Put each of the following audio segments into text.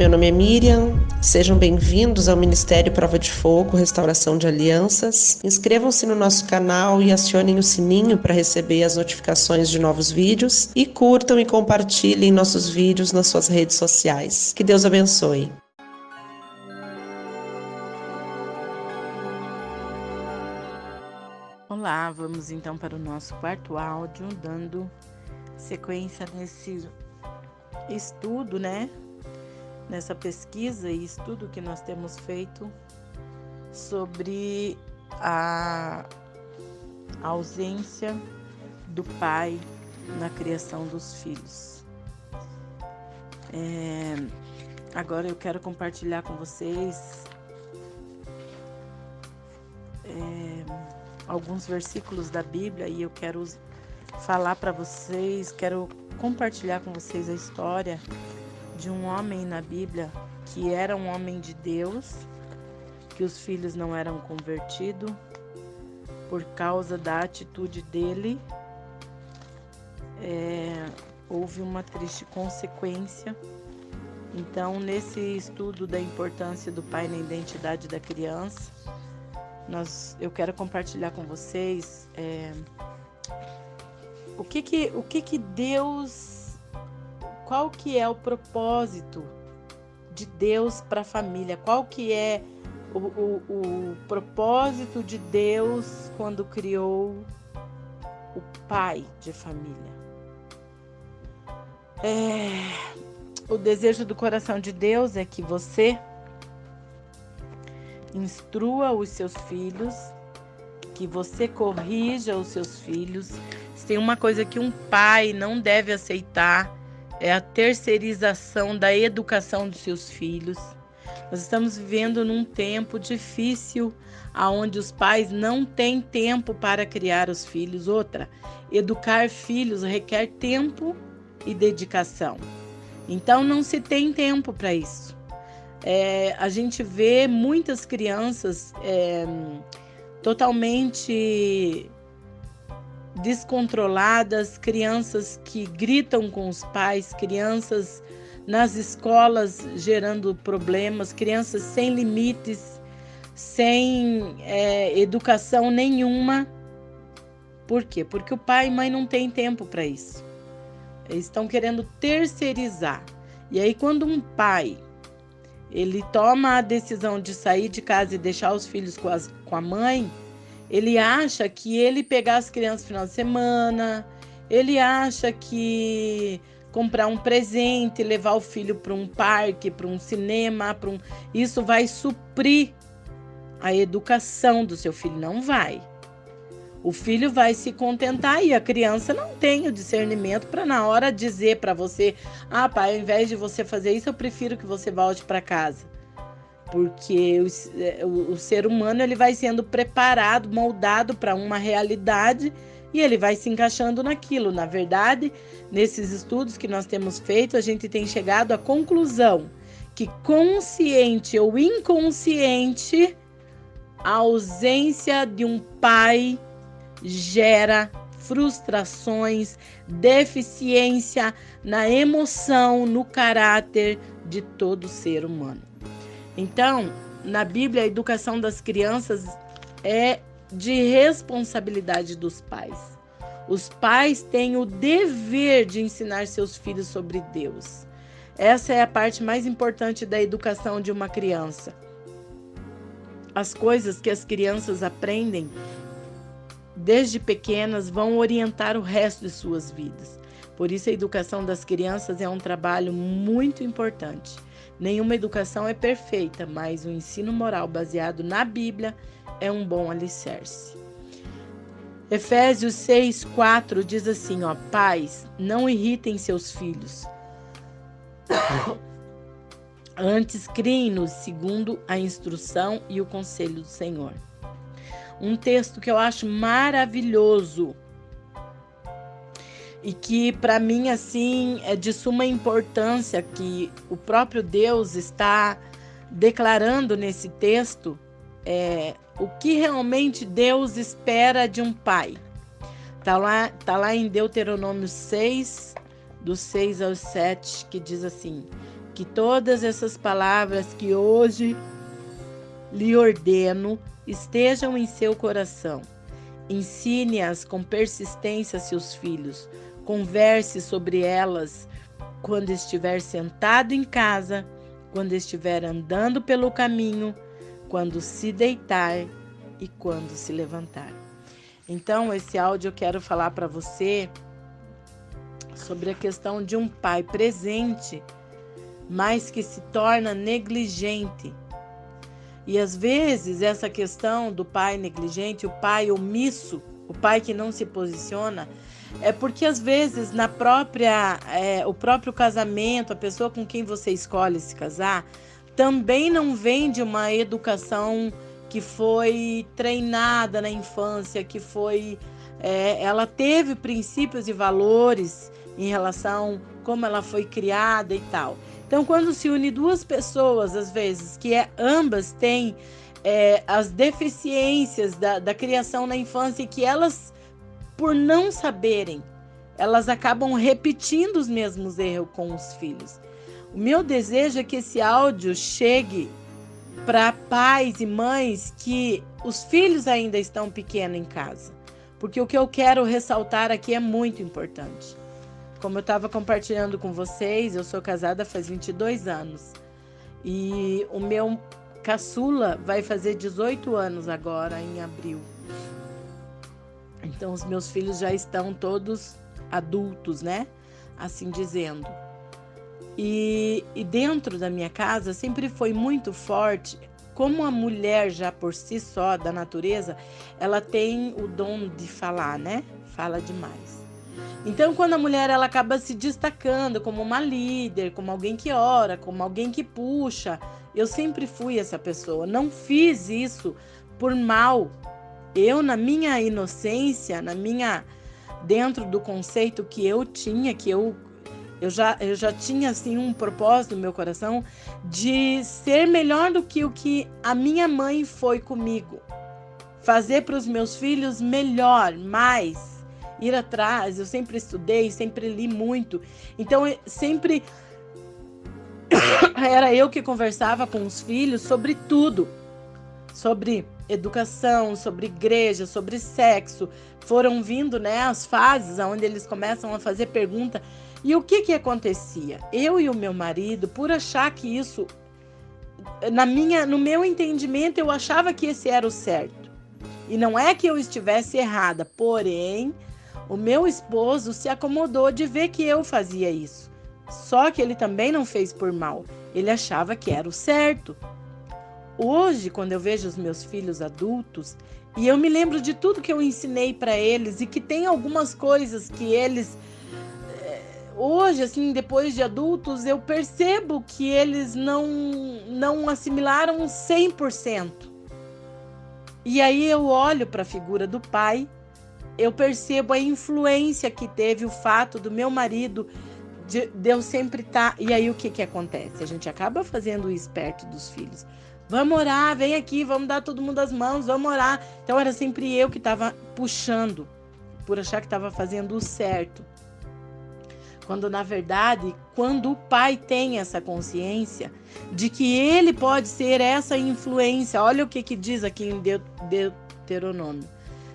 Meu nome é Miriam, sejam bem-vindos ao Ministério Prova de Fogo, Restauração de Alianças. Inscrevam-se no nosso canal e acionem o sininho para receber as notificações de novos vídeos e curtam e compartilhem nossos vídeos nas suas redes sociais. Que Deus abençoe. Olá, vamos então para o nosso quarto áudio, dando sequência nesse estudo, nessa pesquisa e estudo que nós temos feito sobre a ausência do pai na criação dos filhos. Agora eu quero compartilhar com vocês alguns versículos da Bíblia e eu quero falar para vocês, quero compartilhar com vocês a história de um homem na Bíblia que era um homem de Deus, que os filhos não eram convertidos por causa da atitude dele. Houve uma triste consequência. Então, nesse estudo da importância do pai na identidade da criança, eu quero compartilhar com vocês o que Deus, qual que é o propósito de Deus para a família, qual que é o propósito de Deus quando criou o pai de família. O desejo do coração de Deus é que você instrua os seus filhos, que você corrija os seus filhos. Se tem uma coisa que um pai não deve aceitar, é a terceirização da educação dos seus filhos. Nós estamos vivendo num tempo difícil, onde os pais não têm tempo para criar os filhos. Educar filhos requer tempo e dedicação. Então não se tem tempo para isso. A gente vê muitas crianças totalmente descontroladas, crianças que gritam com os pais, crianças nas escolas gerando problemas, crianças sem limites, sem educação nenhuma. Por quê? Porque o pai e mãe não têm tempo para isso. Eles estão querendo terceirizar. E aí quando um pai ele toma a decisão de sair de casa e deixar os filhos com a mãe, ele acha que ele pegar as crianças no final de semana, ele acha que comprar um presente, levar o filho para um parque, para um cinema, isso vai suprir a educação do seu filho. Não vai. O filho vai se contentar e a criança não tem o discernimento para na hora dizer para você: pai, ao invés de você fazer isso, eu prefiro que você volte para casa. Porque o ser humano ele vai sendo preparado, moldado para uma realidade e ele vai se encaixando naquilo. Na verdade, nesses estudos que nós temos feito, a gente tem chegado à conclusão que, consciente ou inconsciente, a ausência de um pai gera frustrações, deficiência na emoção, no caráter de todo ser humano. Então, na Bíblia, a educação das crianças é de responsabilidade dos pais. Os pais têm o dever de ensinar seus filhos sobre Deus. Essa é a parte mais importante da educação de uma criança. As coisas que as crianças aprendem desde pequenas vão orientar o resto de suas vidas. Por isso, a educação das crianças é um trabalho muito importante. Nenhuma educação é perfeita, mas o ensino moral baseado na Bíblia é um bom alicerce. Efésios 6:4 diz assim, pais, não irritem seus filhos. Antes, criem-nos segundo a instrução e o conselho do Senhor. Um texto que eu acho maravilhoso e que para mim assim é de suma importância, que o próprio Deus está declarando nesse texto, o que realmente Deus espera de um pai. Tá lá em Deuteronômio 6, do 6 ao 7, que diz assim: que que todas essas palavras que hoje lhe ordeno estejam em seu coração. Ensine-as com persistência a seus filhos. Converse sobre elas quando estiver sentado em casa, quando estiver andando pelo caminho, quando se deitar e quando se levantar. Então, esse áudio eu quero falar para você sobre a questão de um pai presente, mas que se torna negligente. E às vezes essa questão do pai negligente, o pai omisso, o pai que não se posiciona, é porque às vezes o próprio casamento, a pessoa com quem você escolhe se casar, também não vem de uma educação que foi treinada na infância, que foi, ela teve princípios e valores em relação a como ela foi criada e tal. Então, quando se une duas pessoas, às vezes, que ambas têm as deficiências da criação na infância e que elas, por não saberem, elas acabam repetindo os mesmos erros com os filhos. O meu desejo é que esse áudio chegue para pais e mães que os filhos ainda estão pequenos em casa, porque o que eu quero ressaltar aqui é muito importante. Como eu estava compartilhando com vocês, eu sou casada faz 22 anos e o meu caçula vai fazer 18 anos agora, em abril. Então, os meus filhos já estão todos adultos, né? Assim dizendo. E dentro da minha casa sempre foi muito forte, como a mulher já por si só, da natureza, ela tem o dom de falar, né? Fala demais. Então, quando a mulher ela acaba se destacando como uma líder, como alguém que ora, como alguém que puxa, eu sempre fui essa pessoa. Não fiz isso por mal. Eu, na minha inocência, dentro do conceito que eu tinha, que eu já tinha assim um propósito no meu coração de ser melhor do que o que a minha mãe foi comigo. Fazer para os meus filhos melhor, mais. Ir atrás, eu sempre estudei, sempre li muito. Então, sempre era eu que conversava com os filhos sobre tudo. Sobre educação, sobre igreja, sobre sexo. Foram vindo, né, as fases onde eles começam a fazer pergunta. E o que acontecia? Eu e o meu marido, por achar que isso, no meu entendimento, eu achava que esse era o certo. E não é que eu estivesse errada, porém, o meu esposo se acomodou de ver que eu fazia isso. Só que ele também não fez por mal. Ele achava que era o certo. Hoje, quando eu vejo os meus filhos adultos, e eu me lembro de tudo que eu ensinei para eles, e que tem algumas coisas que eles... Hoje, assim, depois de adultos, eu percebo que eles não assimilaram 100%. E aí eu olho para a figura do pai, eu percebo a influência que teve o fato do meu marido de eu sempre estar... E aí o que acontece? A gente acaba fazendo isso perto dos filhos. Vamos orar, vem aqui, vamos dar todo mundo as mãos, vamos orar. Então era sempre eu que estava puxando, por achar que estava fazendo o certo. Quando, na verdade, quando o pai tem essa consciência de que ele pode ser essa influência, olha o que diz aqui em Deuteronômio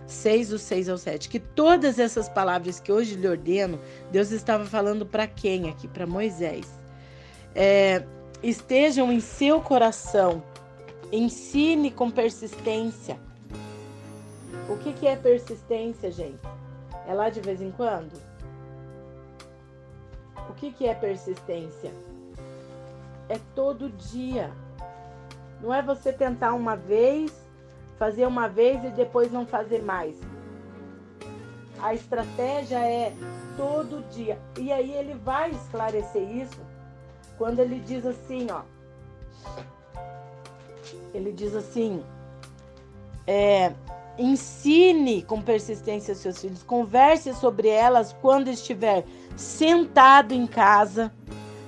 6, do 6 ao 7, que todas essas palavras que hoje lhe ordeno, Deus estava falando para quem aqui? Para Moisés. Estejam em seu coração, ensine com persistência. O que é persistência, gente? É lá de vez em quando? O que é persistência? É todo dia. Não é você tentar uma vez, fazer uma vez e depois não fazer mais. A estratégia é todo dia. E aí ele vai esclarecer isso quando ele diz assim, ó. Ele diz assim, ensine com persistência os seus filhos, converse sobre elas quando estiver sentado em casa,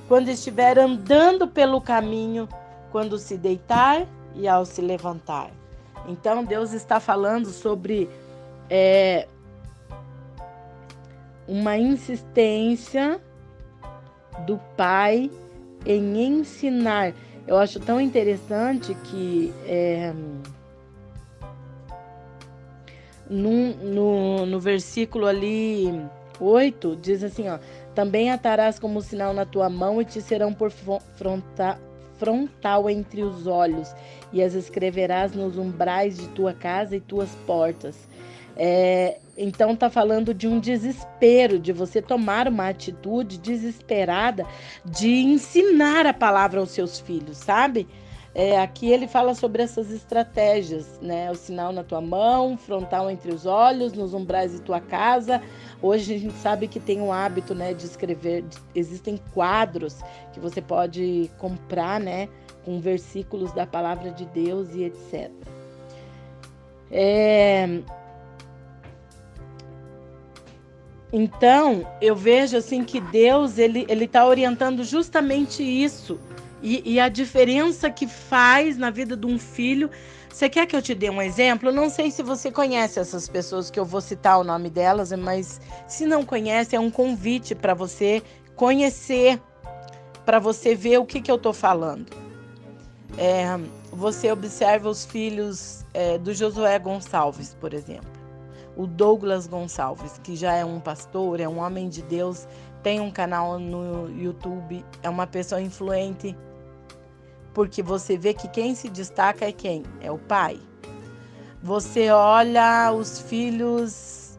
quando estiver andando pelo caminho, quando se deitar e ao se levantar. Então Deus está falando sobre uma insistência do pai em ensinar. Eu acho tão interessante que no versículo ali 8, diz assim, ó: também atarás como sinal na tua mão e te serão por frontal entre os olhos, e as escreverás nos umbrais de tua casa e tuas portas. Então tá falando de um desespero, de você tomar uma atitude desesperada de ensinar a palavra aos seus filhos, sabe? Aqui ele fala sobre essas estratégias, né? O sinal na tua mão, frontal entre os olhos, nos umbrais de tua casa. Hoje a gente sabe que tem o hábito, né, de escrever, existem quadros que você pode comprar, né, com versículos da palavra de Deus e etc. Então, eu vejo assim que Deus, ele tá orientando justamente isso. E a diferença que faz na vida de um filho. Você quer que eu te dê um exemplo? Eu não sei se você conhece essas pessoas que eu vou citar o nome delas, mas se não conhece, é um convite para você conhecer, para você ver o que eu estou falando. Você observa os filhos do Josué Gonçalves, por exemplo. O Douglas Gonçalves, que já é um pastor, é um homem de Deus, tem um canal no YouTube, é uma pessoa influente, porque você vê que quem se destaca é quem? É o pai. Você olha os filhos,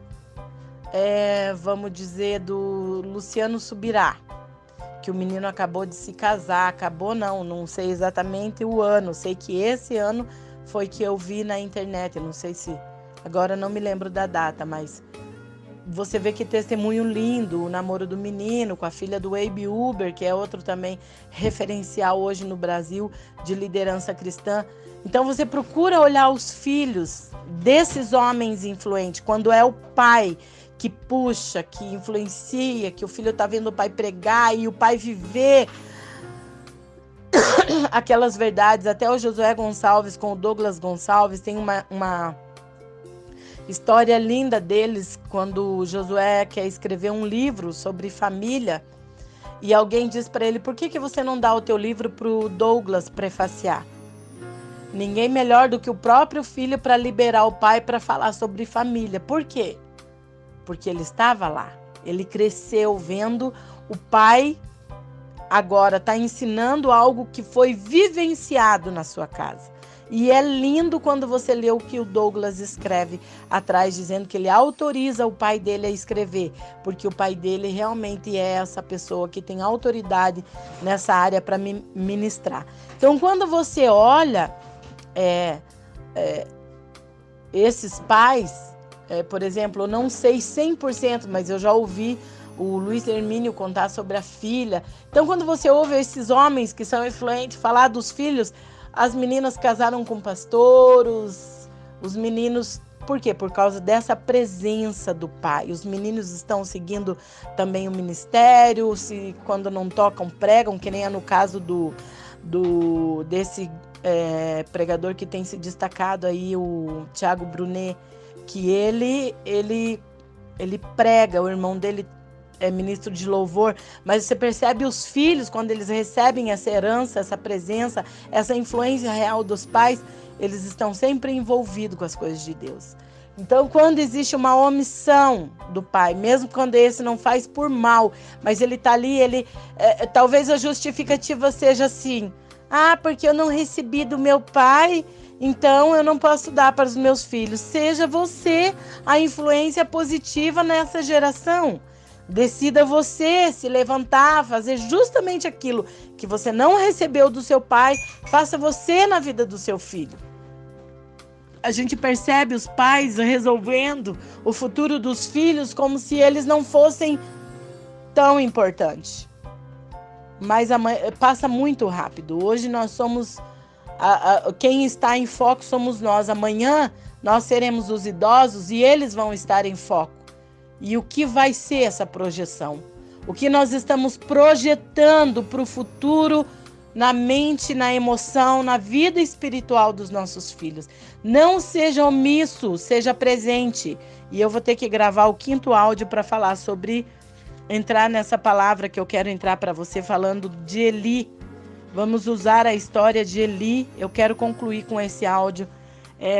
vamos dizer, do Luciano Subirá, que o menino acabou de se casar, não sei exatamente o ano, sei que esse ano foi que eu vi na internet, não sei se, agora não me lembro da data, mas você vê que testemunho lindo, o namoro do menino com a filha do Abe Uber, que é outro também referencial hoje no Brasil de liderança cristã. Então você procura olhar os filhos desses homens influentes, quando é o pai que puxa, que influencia, que o filho está vendo o pai pregar e o pai viver aquelas verdades. Até o Josué Gonçalves com o Douglas Gonçalves tem uma história linda deles, quando o Josué quer escrever um livro sobre família e alguém diz para ele: por que você não dá o teu livro para o Douglas prefaciar? Ninguém melhor do que o próprio filho para liberar o pai para falar sobre família. Por quê? Porque ele estava lá, ele cresceu vendo o pai agora está ensinando algo que foi vivenciado na sua casa. E é lindo quando você lê o que o Douglas escreve atrás, dizendo que ele autoriza o pai dele a escrever, porque o pai dele realmente é essa pessoa que tem autoridade nessa área para ministrar. Então, quando você olha esses pais, por exemplo, eu não sei 100%, mas eu já ouvi o Luiz Hermínio contar sobre a filha. Então, quando você ouve esses homens que são influentes falar dos filhos, as meninas casaram com pastores, os meninos... Por quê? Por causa dessa presença do pai. Os meninos estão seguindo também o ministério, se quando não tocam, pregam, que nem é no caso desse pregador que tem se destacado aí, o Thiago Brunet, que ele prega, o irmão dele é ministro de louvor, mas você percebe os filhos, quando eles recebem essa herança, essa presença, essa influência real dos pais, eles estão sempre envolvidos com as coisas de Deus. Então, quando existe uma omissão do pai, mesmo quando esse não faz por mal, mas ele está ali, talvez a justificativa seja assim: porque eu não recebi do meu pai, então eu não posso dar para os meus filhos. Seja você a influência positiva nessa geração. Decida você se levantar, fazer justamente aquilo que você não recebeu do seu pai, faça você na vida do seu filho. A gente percebe os pais resolvendo o futuro dos filhos como se eles não fossem tão importantes. Mas passa muito rápido. Hoje nós somos, quem está em foco somos nós. Amanhã nós seremos os idosos e eles vão estar em foco. E o que vai ser essa projeção? O que nós estamos projetando para o futuro na mente, na emoção, na vida espiritual dos nossos filhos? Não seja omisso, seja presente. E eu vou ter que gravar o 5º áudio para falar sobre entrar nessa palavra que eu quero entrar para você, falando de Eli. Vamos usar a história de Eli. Eu quero concluir com esse áudio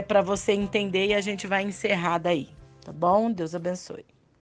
para você entender e a gente vai encerrar daí, tá bom? Deus abençoe.